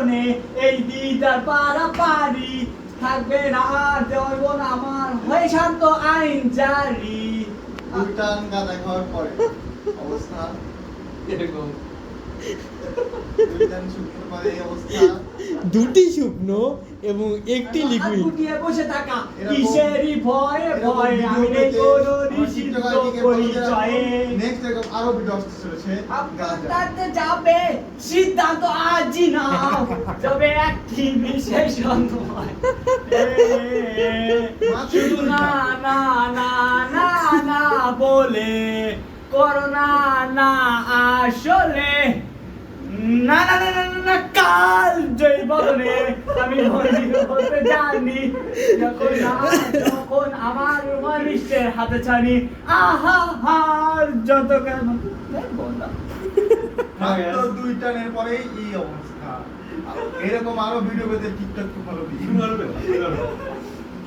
জীবনে এই দিদার পারাপারি থাকবে না আর যৌবন আমার হয়ে শান্ত আইন জারি। দুই টান গাঁদা খাওয়ার পরে অবস্থা এরকম দুই টান শুকনোর পরে এই অবস্থা। দুটি শুকনো এবং একটি হাত লিকুইড। গুটিয়ে বসে থাকা এরকম- কিসেরই ভয়ে ভয়ে আমি নেই কোনো নিষিদ্ধ পরিচয়ে। নেক্সট এরকম আরো ভিডিও আসতে চলেছে আপনার যাবে সিদ্ধান্ত আজই নাও তবে একটি বিশেষ নয়। শুধু না না না না না বলে করোনা না আসলে না না না না না না কাল জয় বলনে আমি বলতে জানি যখন আমার মানুষের হাতে ছানি আহা হার যত কেন মাত্র দুই টানের পরেই এই অবস্থা। এরকম আরো ভিডিও পেতে টিকটক ফলো দিন।